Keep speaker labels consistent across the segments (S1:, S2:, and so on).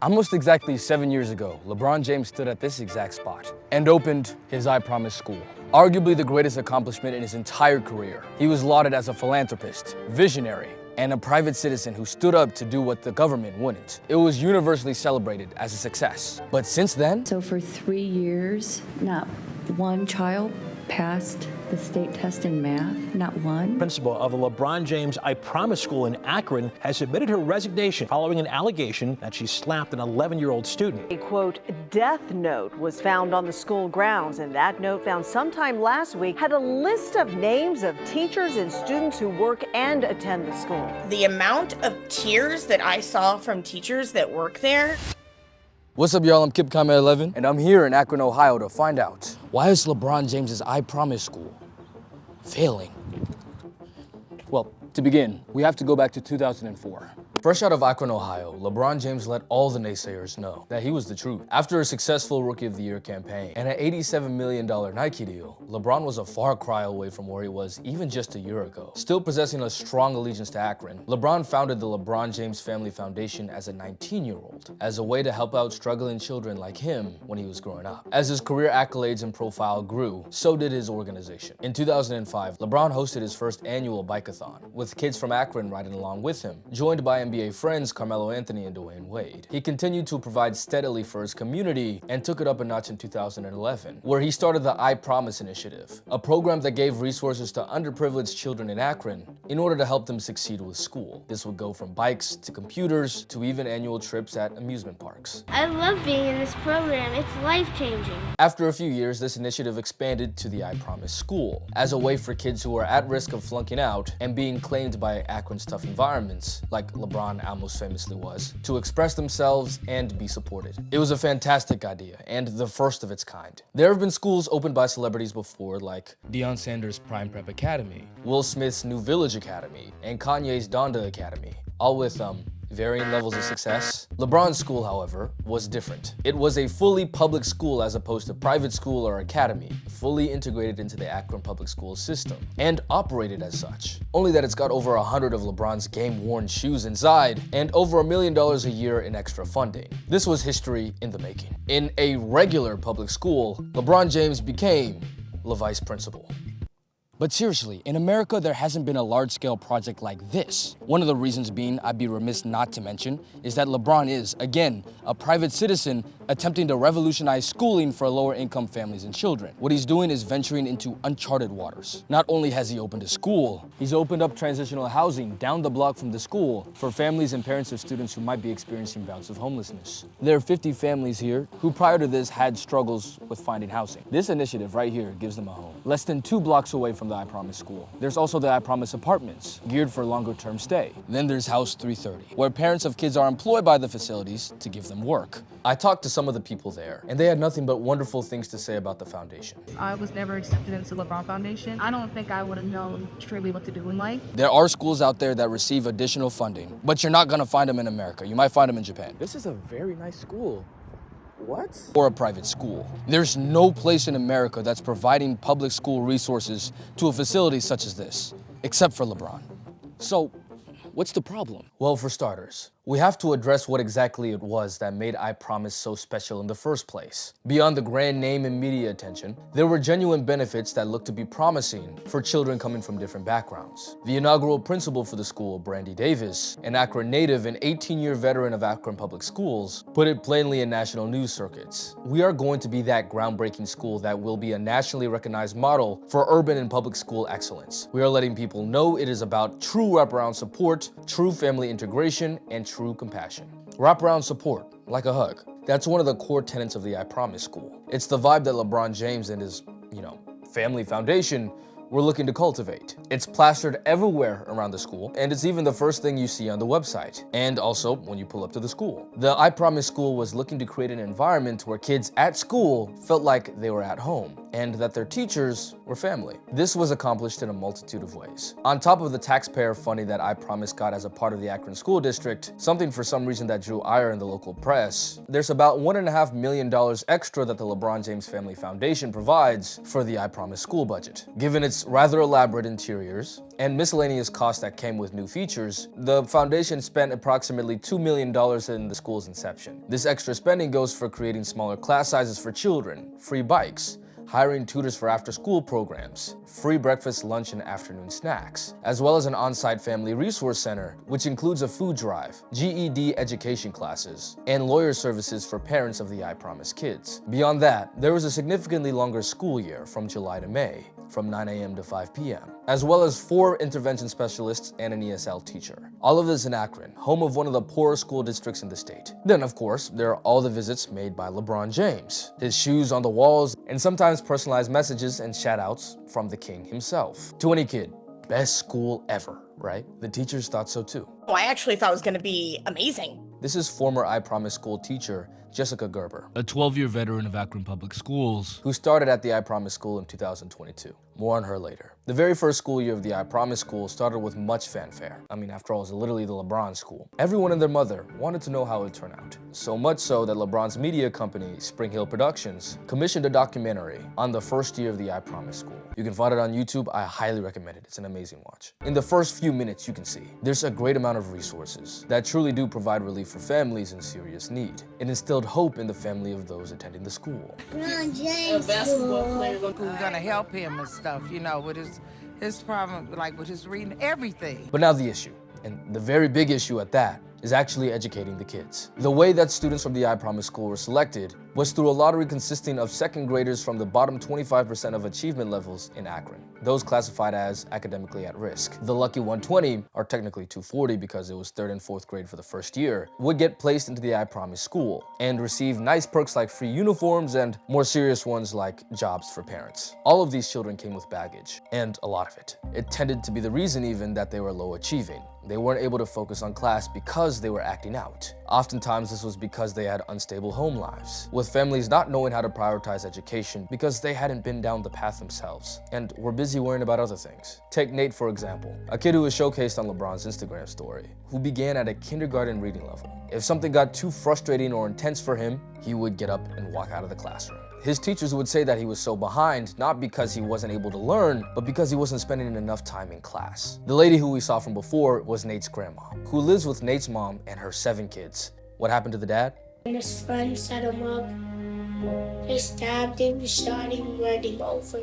S1: Almost exactly 7 years ago, LeBron James stood at this exact spot and opened his I Promise school. Arguably the greatest accomplishment in his entire career. He was lauded as a philanthropist, visionary, and a private citizen who stood up to do what the government wouldn't. It was universally celebrated as a success. But since then,
S2: so for 3 years, not one child passed the state test in math, not one.
S3: Principal of the LeBron James I Promise School in Akron has submitted her resignation following an allegation that she slapped an 11-year-old student.
S4: A quote, death note was found on the school grounds, and that note found sometime last week had a list of names of teachers and students who work and attend the school.
S5: The amount of tears that I saw from teachers that work there.
S1: What's up, y'all? I'm Kip Kame 11, and I'm here in Akron, Ohio to find out, why is LeBron James's I Promise school failing? Well, to begin, we have to go back to 2004. Fresh out of Akron, Ohio, LeBron James let all the naysayers know that he was the truth. After a successful Rookie of the Year campaign and an $87 million Nike deal, LeBron was a far cry away from where he was even just a year ago. Still possessing a strong allegiance to Akron, LeBron founded the LeBron James Family Foundation as a 19-year-old, as a way to help out struggling children like him when he was growing up. As his career accolades and profile grew, so did his organization. In 2005, LeBron hosted his first annual bike-a-thon, with kids from Akron riding along with him, joined by NBA friends Carmelo Anthony and Dwayne Wade. He continued to provide steadily for his community and took it up a notch in 2011, where he started the I Promise initiative, a program that gave resources to underprivileged children in Akron in order to help them succeed with school. This would go from bikes to computers to even annual trips at amusement parks.
S6: I love being in this program. It's life-changing.
S1: After a few years, this initiative expanded to the I Promise School as a way for kids who are at risk of flunking out and being claimed by Akron's tough environments, like LeBron almost famously was, to express themselves and be supported. It was a fantastic idea and the first of its kind. There have been schools opened by celebrities before, like Deion Sanders' Prime Prep Academy, Will Smith's New Village Academy, and Kanye's Donda Academy, all with varying levels of success. LeBron's school, however, was different. It was a fully public school as opposed to private school or academy, fully integrated into the Akron public school system, and operated as such. Only that it's got over 100 of LeBron's game-worn shoes inside, and over $1 million a year in extra funding. This was history in the making. In a regular public school, LeBron James became the vice principal. But seriously, in America, there hasn't been a large-scale project like this. One of the reasons being, I'd be remiss not to mention, is that LeBron is, again, a private citizen attempting to revolutionize schooling for lower-income families and children. What he's doing is venturing into uncharted waters. Not only has he opened a school, he's opened up transitional housing down the block from the school for families and parents of students who might be experiencing bouts of homelessness. There are 50 families here who prior to this had struggles with finding housing. This initiative right here gives them a home. Less than 2 blocks away from the I Promise school. There's also the I Promise apartments, geared for longer term stay. Then there's House 330, where parents of kids are employed by the facilities to give them work. I talked to some of the people there, and they had nothing but wonderful things to say about the foundation.
S7: I was never accepted into LeBron Foundation. I don't think I would have known truly what to do in life.
S1: There are schools out there that receive additional funding, but you're not gonna find them in America. You might find them in Japan.
S8: This is a very nice school. What?
S1: Or a private school. There's no place in America that's providing public school resources to a facility such as this, except for LeBron. So, what's the problem? Well, for starters, we have to address what exactly it was that made I Promise so special in the first place. Beyond the grand name and media attention, there were genuine benefits that looked to be promising for children coming from different backgrounds. The inaugural principal for the school, Brandy Davis, an Akron native and 18-year veteran of Akron Public Schools, put it plainly in national news circuits. We are going to be that groundbreaking school that will be a nationally recognized model for urban and public school excellence. We are letting people know it is about true wraparound support, true family integration, and true compassion. Wraparound support, like a hug. That's one of the core tenets of the I Promise school. It's the vibe that LeBron James and his, family foundation were looking to cultivate. It's plastered everywhere around the school, and it's even the first thing you see on the website, and also when you pull up to the school. The I Promise school was looking to create an environment where kids at school felt like they were at home, and that their teachers were family. This was accomplished in a multitude of ways. On top of the taxpayer funding that I Promise got as a part of the Akron School District, something for some reason that drew ire in the local press, there's about $1.5 million extra that the LeBron James Family Foundation provides for the I Promise school budget. Given its rather elaborate interiors and miscellaneous costs that came with new features, the foundation spent approximately $2 million in the school's inception. This extra spending goes for creating smaller class sizes for children, free bikes, hiring tutors for after-school programs, free breakfast, lunch, and afternoon snacks, as well as an on-site family resource center, which includes a food drive, GED education classes, and lawyer services for parents of the I Promise kids. Beyond that, there was a significantly longer school year from July to May, from 9 a.m. to 5 p.m., as well as 4 intervention specialists and an ESL teacher. All of this in Akron, home of one of the poorest school districts in the state. Then, of course, there are all the visits made by LeBron James, his shoes on the walls, and sometimes personalized messages and shout-outs from the king himself. To any kid, best school ever, right? The teachers thought so too.
S5: Oh, I actually thought it was going to be amazing.
S1: This is former I Promise school teacher Jessica Gerber,
S9: a 12-year veteran of Akron Public Schools,
S1: who started at the I Promise school in 2022. More on her later. The very first school year of the I Promise school started with much fanfare. I mean, after all, it was literally the LeBron school. Everyone and their mother wanted to know how it would turn out. So much so that LeBron's media company, Spring Hill Productions, commissioned a documentary on the first year of the I Promise school. You can find it on YouTube. I highly recommend it. It's an amazing watch. In the first few minutes, you can see there's a great amount of resources that truly do provide relief for families in serious need. It instilled hope in the family of those attending the school.
S6: LeBron James.
S10: Who's gonna help him and stuff, you know, with his problem, like with his reading, everything.
S1: But now the issue, and the very big issue at that, is actually educating the kids. The way that students from the I Promise school were selected was through a lottery consisting of second graders from the bottom 25% of achievement levels in Akron, those classified as academically at risk. The lucky 120, or technically 240 because it was 3rd and 4th grade for the first year, would get placed into the I Promise school and receive nice perks like free uniforms and more serious ones like jobs for parents. All of these children came with baggage, and a lot of it. It tended to be the reason even that they were low achieving. They weren't able to focus on class because they were acting out. Oftentimes, this was because they had unstable home lives, with families not knowing how to prioritize education because they hadn't been down the path themselves and were busy worrying about other things. Take Nate, for example, a kid who was showcased on LeBron's Instagram story, who began at a kindergarten reading level. If something got too frustrating or intense for him, he would get up and walk out of the classroom. His teachers would say that he was so behind, not because he wasn't able to learn, but because he wasn't spending enough time in class. The lady who we saw from before was Nate's grandma, who lives with Nate's mom and her 7 kids. What happened to the dad?
S6: And his friends set him up. They stabbed him, shot him, ran him over.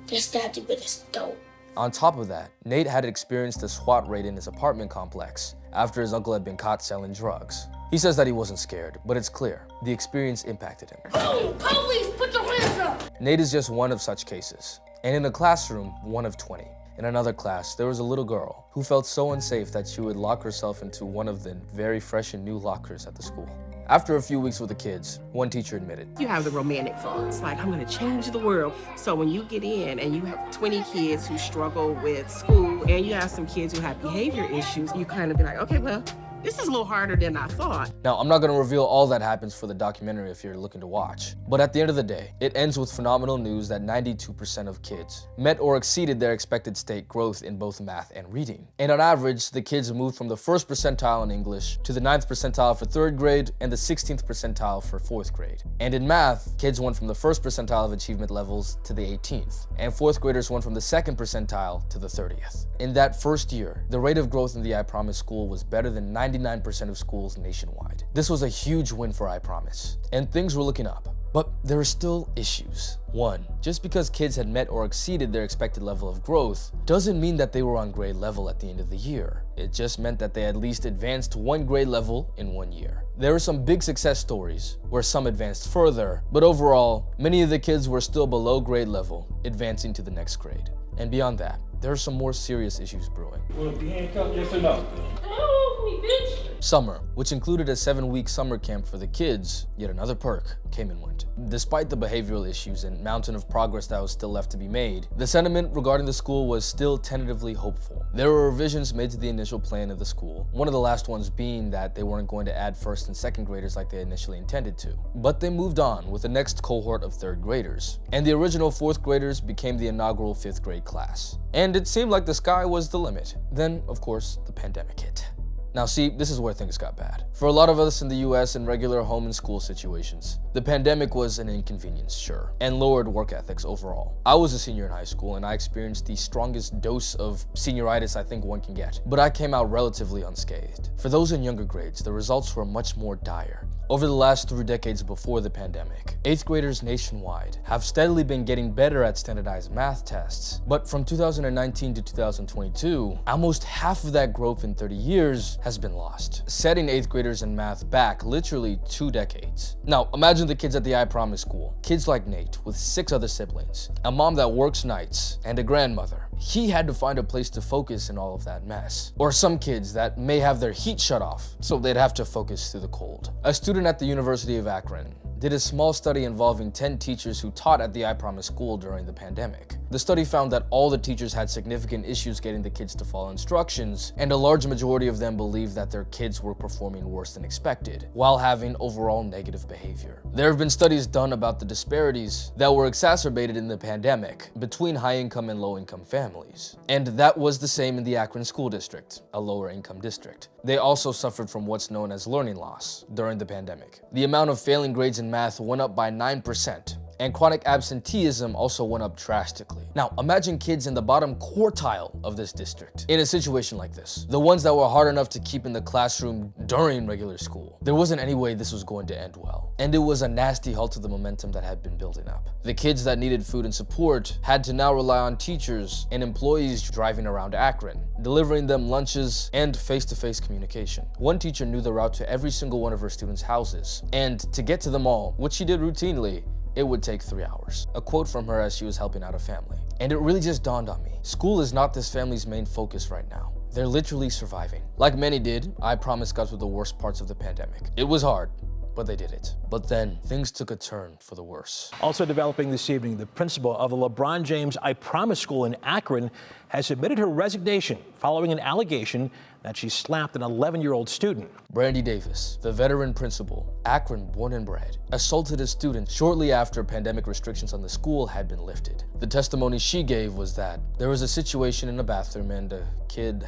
S6: They stabbed him with a stone.
S1: On top of that, Nate had experienced a SWAT raid in his apartment complex after his uncle had been caught selling drugs. He says that he wasn't scared, but it's clear the experience impacted him.
S6: Oh, police, put your hands up!
S1: Nate is just one of such cases, and in a classroom, one of 20. In another class, there was a little girl who felt so unsafe that she would lock herself into one of the very fresh and new lockers at the school. After a few weeks with the kids, one teacher admitted,
S11: you have the romantic thoughts, like, I'm gonna change the world. So when you get in and you have 20 kids who struggle with school and you have some kids who have behavior issues, you kind of be like, okay, well, this is a little harder than I thought.
S1: Now, I'm not going to reveal all that happens for the documentary if you're looking to watch. But at the end of the day, it ends with phenomenal news that 92% of kids met or exceeded their expected state growth in both math and reading. And on average, the kids moved from the 1st percentile in English to the 9th percentile for 3rd grade and the 16th percentile for 4th grade. And in math, kids went from the 1st percentile of achievement levels to the 18th, and 4th graders went from the 2nd percentile to the 30th. In that first year, the rate of growth in the I Promise school was better than 99% of schools nationwide. This was a huge win for I Promise, and things were looking up. But there are still issues. 1. Just because kids had met or exceeded their expected level of growth doesn't mean that they were on grade level at the end of the year. It just meant that they at least advanced 1 grade level in 1 year. There were some big success stories where some advanced further, but overall, many of the kids were still below grade level, advancing to the next grade. And beyond that, there are some more serious issues brewing.
S12: Will it be handcuffed, yes or no?
S6: Get off me, bitch!
S1: Summer, which included a 7-week summer camp for the kids, yet another perk, came and went. Despite the behavioral issues and mountain of progress that was still left to be made, the sentiment regarding the school was still tentatively hopeful. There were revisions made to the initial plan of the school, one of the last ones being that they weren't going to add first and second graders like they initially intended to. But they moved on with the next cohort of third graders, and the original fourth graders became the inaugural fifth grade class. And it seemed like the sky was the limit. Then, of course, the pandemic hit. Now see, this is where things got bad. For a lot of us in the US in regular home and school situations, the pandemic was an inconvenience, sure, and lowered work ethics overall. I was a senior in high school and I experienced the strongest dose of senioritis I think one can get, but I came out relatively unscathed. For those in younger grades, the results were much more dire. Over the last 3 decades before the pandemic, 8th graders nationwide have steadily been getting better at standardized math tests, but from 2019 to 2022, almost half of that growth in 30 years has been lost, setting 8th graders in math back literally 2 decades. Now, imagine the kids at the I Promise school. Kids like Nate with 6 other siblings, a mom that works nights, and a grandmother. He had to find a place to focus in all of that mess. Or some kids that may have their heat shut off, so they'd have to focus through the cold. A student at the University of Akron did a small study involving 10 teachers who taught at the I Promise school during the pandemic. The study found that all the teachers had significant issues getting the kids to follow instructions, and a large majority of them believed that their kids were performing worse than expected, while having overall negative behavior. There have been studies done about the disparities that were exacerbated in the pandemic between high-income and low-income families. And that was the same in the Akron school district, a lower-income district. They also suffered from what's known as learning loss during the pandemic. The amount of failing grades in math went up by 9%. And chronic absenteeism also went up drastically. Now, imagine kids in the bottom quartile of this district in a situation like this. The ones that were hard enough to keep in the classroom during regular school. There wasn't any way this was going to end well. And it was a nasty halt to the momentum that had been building up. The kids that needed food and support had to now rely on teachers and employees driving around Akron, delivering them lunches and face-to-face communication. One teacher knew the route to every single one of her students' houses. And to get to them all, which she did routinely, it would take 3 hours. A quote from her as she was helping out a family. And it really just dawned on me. School is not this family's main focus right now. They're literally surviving. Like many did, I Promise got through the worst parts of the pandemic. It was hard, but they did it. But then things took a turn for the worse.
S3: Also developing this evening, the principal of the LeBron James I Promise school in Akron has submitted her resignation following an allegation that she slapped an 11-year-old student.
S1: Brandy Davis, the veteran principal, Akron born and bred, assaulted a student shortly after pandemic restrictions on the school had been lifted. The testimony she gave was that there was a situation in a bathroom and a kid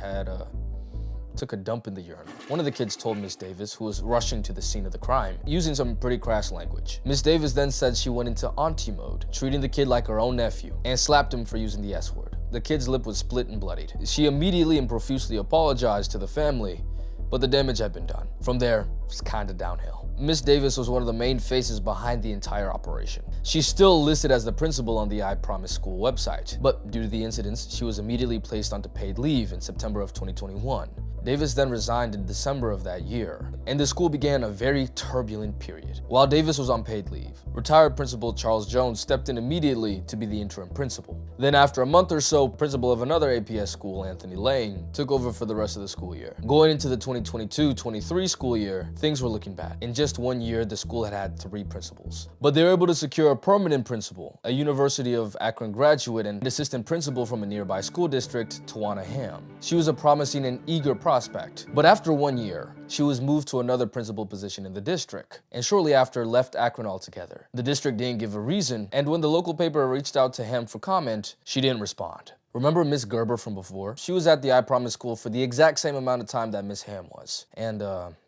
S1: took a dump in the urinal. One of the kids told Miss Davis, who was rushing to the scene of the crime, using some pretty crass language. Miss Davis then said she went into auntie mode, treating the kid like her own nephew, and slapped him for using the S word. The kid's lip was split and bloodied. She immediately and profusely apologized to the family, but the damage had been done. From there, it's kinda downhill. Miss Davis was one of the main faces behind the entire operation. She's still listed as the principal on the I Promise school website, but due to the incidents, she was immediately placed onto paid leave in September of 2021. Davis then resigned in December of that year, and the school began a very turbulent period. While Davis was on paid leave, retired principal Charles Jones stepped in immediately to be the interim principal. Then after a month or so, principal of another APS school, Anthony Lane, took over for the rest of the school year. Going into the 2022-23 school year, things were looking bad. In just 1 year, the school had 3 principals. But they were able to secure a permanent principal, a University of Akron graduate and assistant principal from a nearby school district, Tawana Ham. She was a promising and eager prospect, but after 1 year, she was moved to another principal position in the district, and shortly after left Akron altogether. The district didn't give a reason, and when the local paper reached out to Ham for comment, she didn't respond. Remember Miss Gerber from before? She was at the I Promise school for the exact same amount of time that Miss Ham was. And,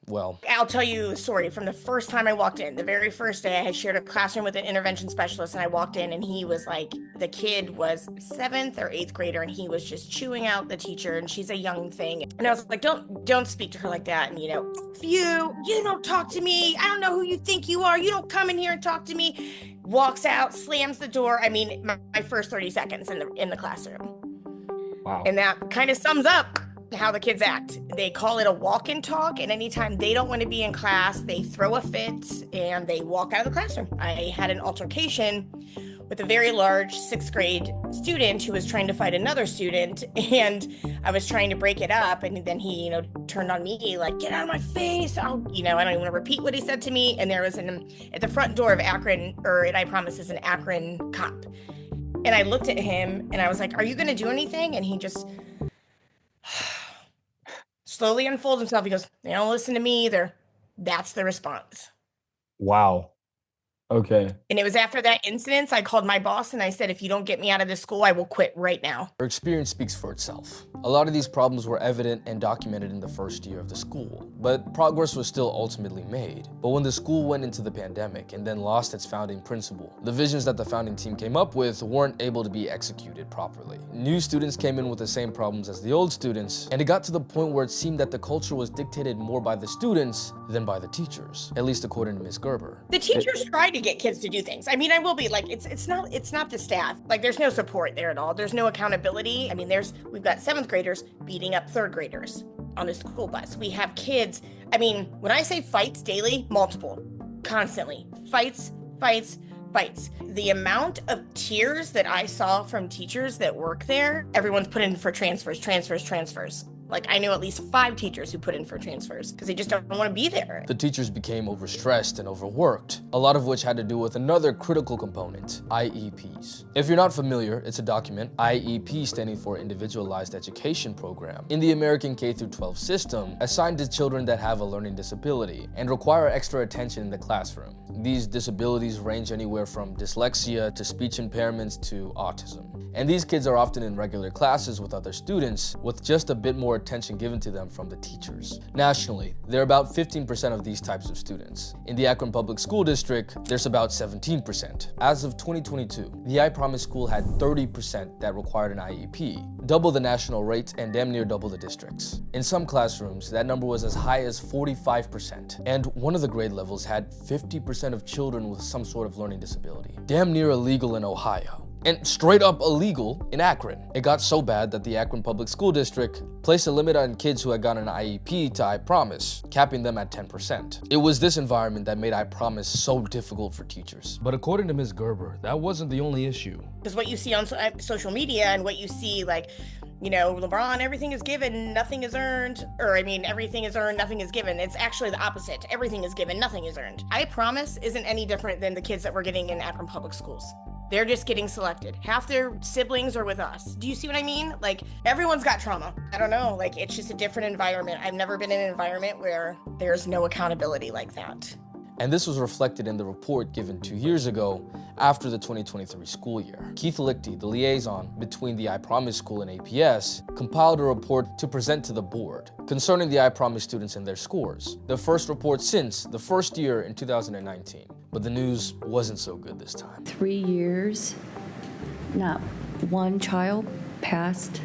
S1: well...
S5: I'll tell you a story from the first time I walked in. The very first day I had shared a classroom with an intervention specialist, and I walked in and he was like, the kid was 7th or 8th grader, and he was just chewing out the teacher, and she's a young thing. And I was like, don't speak to her like that. And if you don't talk to me, I don't know who you think you are. You don't come in here and talk to me. Walks out, slams the door. I mean, my first 30 seconds in the classroom.
S1: Wow.
S5: And that kind of sums up how the kids act. They call it a walk and talk, and anytime they don't want to be in class, they throw a fit and they walk out of the classroom. I had an altercation with a very large 6th grade student who was trying to fight another student, and I was trying to break it up, and then he, turned on me like, get out of my face. I don't even want to repeat what he said to me. And there was at the front door of Akron, or at I Promise is an Akron cop. And I looked at him and I was like, are you going to do anything? And he just slowly unfolds himself. He goes, they don't listen to me either. That's the response.
S8: Wow. Okay.
S5: And it was after that incident, I called my boss and I said, if you don't get me out of this school, I will quit right now.
S1: Her experience speaks for itself. A lot of these problems were evident and documented in the first year of the school, but progress was still ultimately made. But when the school went into the pandemic and then lost its founding principal, the visions that the founding team came up with weren't able to be executed properly. New students came in with the same problems as the old students, and it got to the point where it seemed that the culture was dictated more by the students than by the teachers, at least according to Ms. Gerber.
S5: The teachers tried to get kids to do things. I mean, I will be like, it's not the staff. Like, there's no support there at all. There's no accountability. I mean, we've got 7th graders beating up 3rd graders on a school bus. We have kids. I mean, when I say fights daily, multiple, constantly, fights. The amount of tears that I saw from teachers that work there, everyone's put in for transfers. Like, I knew at least 5 teachers who put in for transfers because they just don't want to be there.
S1: The teachers became overstressed and overworked, a lot of which had to do with another critical component, IEPs. If you're not familiar, it's a document, IEP standing for Individualized Education Program, in the American K-12 system, assigned to children that have a learning disability and require extra attention in the classroom. These disabilities range anywhere from dyslexia to speech impairments to autism. And these kids are often in regular classes with other students, with just a bit more attention given to them from the teachers. Nationally, there are about 15% of these types of students. In the Akron Public School District, there's about 17%. As of 2022, the I Promise school had 30% that required an IEP, double the national rate and damn near double the district's. In some classrooms, that number was as high as 45%, and one of the grade levels had 50% of children with some sort of learning disability. Damn near illegal in Ohio. And straight up illegal in Akron. It got so bad that the Akron Public School District placed a limit on kids who had gotten an IEP to I Promise, capping them at 10%. It was this environment that made I Promise so difficult for teachers.
S9: But according to Ms. Gerber, that wasn't the only issue.
S5: Because what you see on social media and what you see, like, LeBron, everything is given, nothing is earned. Or, everything is earned, nothing is given. It's actually the opposite. Everything is given, nothing is earned. I Promise isn't any different than the kids that we're getting in Akron Public Schools. They're just getting selected. Half their siblings are with us. Do you see what I mean? Like, everyone's got trauma. I don't know, like, it's just a different environment. I've never been in an environment where there's no accountability like that.
S1: And this was reflected in the report given 2 years ago after the 2023 school year. Keith Lichty, the liaison between the I Promise School and APS, compiled a report to present to the board concerning the I Promise students and their scores. The first report since the first year in 2019. But the news wasn't so good this time.
S2: 3 years, not one child passed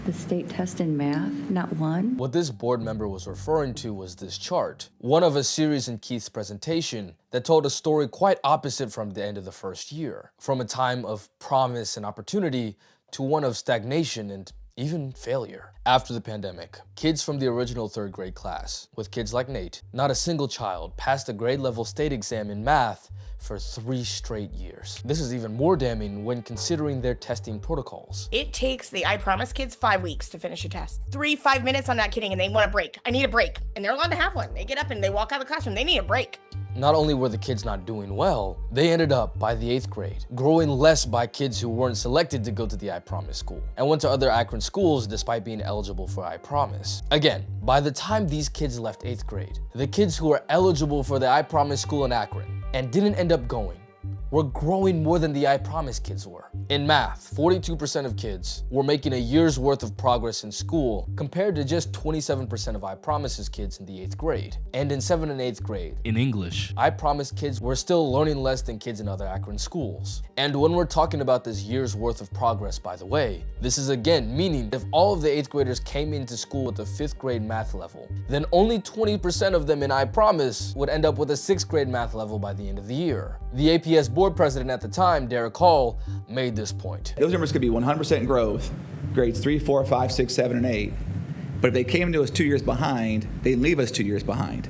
S2: the state test in math, not one.
S1: What this board member was referring to was this chart, one of a series in Keith's presentation that told a story quite opposite from the end of the first year, from a time of promise and opportunity to one of stagnation and even failure. After the pandemic, kids from the original 3rd grade class, with kids like Nate, not a single child passed a grade level state exam in math for 3 straight years. This is even more damning when considering their testing protocols.
S5: It takes the I Promise kids 5 weeks to finish a test. 5 minutes, I'm not kidding, and they want a break. I need a break. And they're allowed to have one. They get up and they walk out of the classroom. They need a break.
S1: Not only were the kids not doing well, they ended up, by the 8th grade, growing less by kids who weren't selected to go to the I Promise school and went to other Akron schools despite being eligible for I Promise. Again, by the time these kids left 8th grade, the kids who were eligible for the I Promise school in Akron and didn't end up going were growing more than the I Promise kids were. In math, 42% of kids were making a year's worth of progress in school compared to just 27% of I Promise's kids in the 8th grade. And in 7th and 8th grade,
S9: In English,
S1: I Promise kids were still learning less than kids in other Akron schools. And when we're talking about this year's worth of progress, by the way, this is again meaning if all of the 8th graders came into school with a 5th grade math level, then only 20% of them in I Promise would end up with a 6th grade math level by the end of the year. The APS board president at the time, Derek Hall, made this point.
S12: Those numbers could be 100% growth, grades 3, 4, 5, 6, 7, and 8. But if they came to us 2 years behind, they leave us 2 years behind.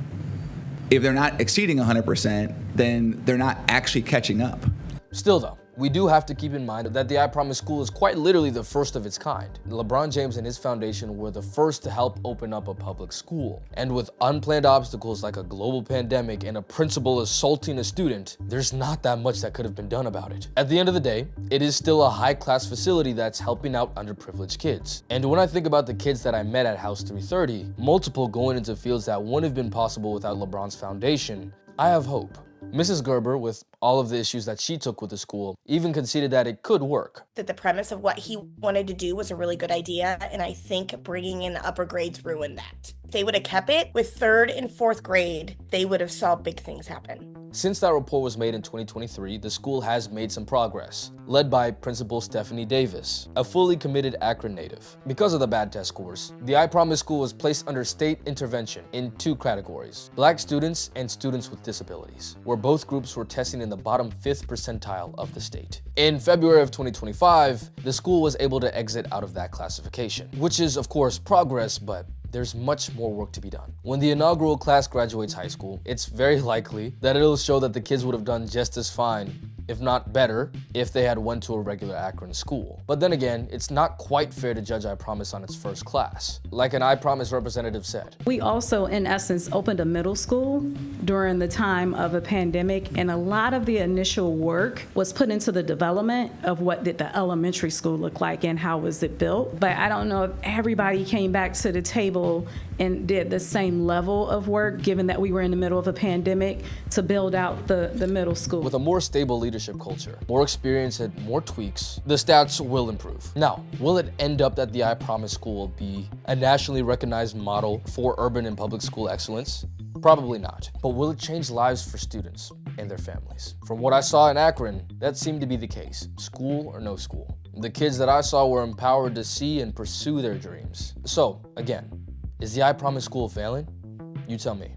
S12: If they're not exceeding 100%, then they're not actually catching up.
S1: Still though, we do have to keep in mind that the I Promise School is quite literally the first of its kind. LeBron James and his foundation were the first to help open up a public school. And with unplanned obstacles like a global pandemic and a principal assaulting a student, there's not that much that could have been done about it. At the end of the day, it is still a high-class facility that's helping out underprivileged kids. And when I think about the kids that I met at House 330, multiple going into fields that wouldn't have been possible without LeBron's foundation, I have hope. Mrs. Gerber, with all of the issues that she took with the school, even conceded that it could work.
S5: That the premise of what he wanted to do was a really good idea, and I think bringing in the upper grades ruined that. If they would have kept it with 3rd and 4th grade, they would have saw big things happen.
S1: Since that report was made in 2023, the school has made some progress, led by Principal Stephanie Davis, a fully committed Akron native. Because of the bad test scores, the I Promise School was placed under state intervention in 2 categories: Black students and students with disabilities, where both groups were testing in the bottom 5th percentile of the state. In February of 2025, the school was able to exit out of that classification, which is of course progress, but there's much more work to be done. When the inaugural class graduates high school, it's very likely that it'll show that the kids would have done just as fine, if not better, if they had went to a regular Akron school. But then again, it's not quite fair to judge I Promise on its first class. Like an I Promise representative said,
S13: we also, in essence, opened a middle school during the time of a pandemic, and a lot of the initial work was put into the development of what did the elementary school look like and how was it built. But I don't know if everybody came back to the table and did the same level of work, given that we were in the middle of a pandemic, to build out the middle school.
S1: With a more stable leadership culture, more experience, and more tweaks, the stats will improve. Now, will it end up that the I Promise School will be a nationally recognized model for urban and public school excellence? Probably not. But will it change lives for students and their families? From what I saw in Akron, that seemed to be the case, school or no school. The kids that I saw were empowered to see and pursue their dreams. So, again, is the I Promise School failing? You tell me.